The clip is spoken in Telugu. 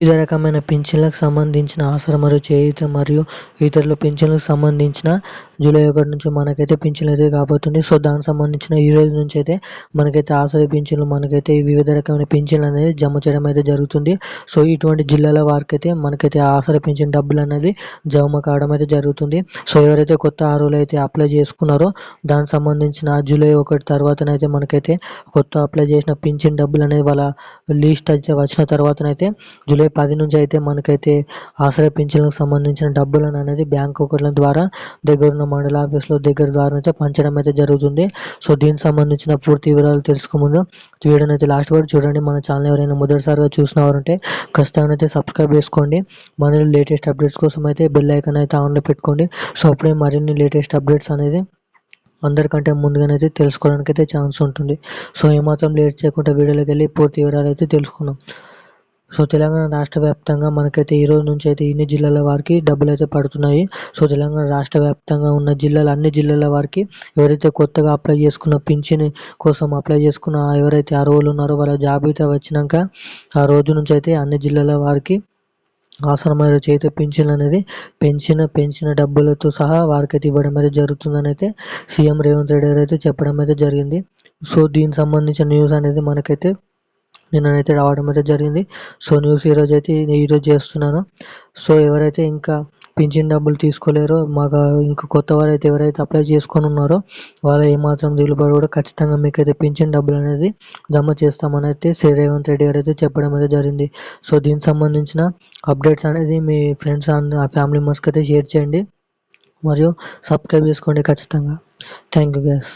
వివిధ రకమైన పింఛన్లకు సంబంధించిన ఆసరా మరియు చేయూత మరియు ఇతరుల పింఛన్లకు సంబంధించిన జూలై 1 నుంచి మనకైతే పింఛన్లు అయితే కాబోతుంది. సో దానికి సంబంధించిన ఈ రోజు నుంచి అయితే మనకైతే ఆసరా పింఛన్లు మనకైతే వివిధ రకమైన పింఛన్లు అనేది జమ చేయడం అయితే జరుగుతుంది. సో ఇటువంటి జిల్లాల వారికైతే మనకైతే ఆసరా పింఛన్ డబ్బులు అనేది జమ కావడం అయితే జరుగుతుంది. సో ఎవరైతే కొత్త అర్హులు అయితే అప్లై చేసుకున్నారో దానికి సంబంధించిన జూలై 1 తర్వాతనైతే మనకైతే కొత్త అప్లై చేసిన పింఛన్ డబ్బులు అనేది వాళ్ళ లిస్ట్ అయితే వచ్చిన తర్వాతనైతే జూలై 10 నుంచి అయితే మనకైతే ఆసరా పింఛన్లకు సంబంధించిన డబ్బులను అనేది బ్యాంక్ అకౌంట్ల ద్వారా దగ్గరున్న మండల ఆఫీస్లో దగ్గర ద్వారా అయితే పంచడం అయితే జరుగుతుంది. సో దీనికి సంబంధించిన పూర్తి వివరాలు తెలుసుకోముందు వీడియోని అయితే లాస్ట్ వరకు చూడండి. మన ఛానల్ ఎవరైనా మొదటిసారిగా చూసిన వారంటే ఖచ్చితంగా అయితే సబ్స్క్రైబ్ చేసుకోండి. మన లేటెస్ట్ అప్డేట్స్ కోసం అయితే బెల్ ఐకాన్ అయితే ఆన్లో పెట్టుకోండి. సో అప్పుడే మరిన్ని లేటెస్ట్ అప్డేట్స్ అనేది అందరికంటే ముందుగానైతే తెలుసుకోవడానికి అయితే ఛాన్స్ ఉంటుంది. సో ఏమాత్రం లేట్ చేయకుండా వీడియోలోకి వెళ్ళి పూర్తి వివరాలు అయితే తెలుసుకుందాం. సో తెలంగాణ రాష్ట్ర వ్యాప్తంగా మనకైతే ఈ రోజు నుంచి అయితే ఇన్ని జిల్లాల వారికి డబ్బులు అయితే పడుతున్నాయి. సో తెలంగాణ రాష్ట్ర వ్యాప్తంగా ఉన్న అన్ని జిల్లాల వారికి ఎవరైతే కొత్తగా అప్లై చేసుకున్న పింఛన్ కోసం అప్లై చేసుకున్న ఎవరైతే అర్హులు ఉన్నారో వాళ్ళ జాబితా వచ్చినాక ఆ రోజు నుంచి అయితే అన్ని జిల్లాల వారికి ఆసరా మరియు చేయూత పింఛన్లు అనేది పెంచిన డబ్బులతో సహా వారికైతే ఇవ్వడం అయితే జరుగుతుందని అయితే సీఎం రేవంత్ రెడ్డి గారు అయితే చెప్పడం అయితే జరిగింది. సో దీనికి సంబంధించిన న్యూస్ అనేది మనకైతే నిన్ననైతే రావడం అయితే జరిగింది. సో న్యూస్ ఈరోజు చేస్తున్నాను. సో ఎవరైతే ఇంకా పింఛన్ డబ్బులు తీసుకోలేరో ఇంకా కొత్త వారైతే ఎవరైతే అప్లై చేసుకొని ఉన్నారో వాళ్ళు ఏమాత్రం దిగులుబడి కూడా ఖచ్చితంగా మీకైతే పింఛన్ డబ్బులు అనేది జమ చేస్తామని అయితే రేవంత్ రెడ్డి గారు అయితే చెప్పడం అయితే జరిగింది. సో దీనికి సంబంధించిన అప్డేట్స్ అనేది మీ ఫ్రెండ్స్ అండ్ ఫ్యామిలీ మెంబర్స్కి అయితే షేర్ చేయండి మరియు సబ్స్క్రైబ్ చేసుకోండి ఖచ్చితంగా. Thank you guys.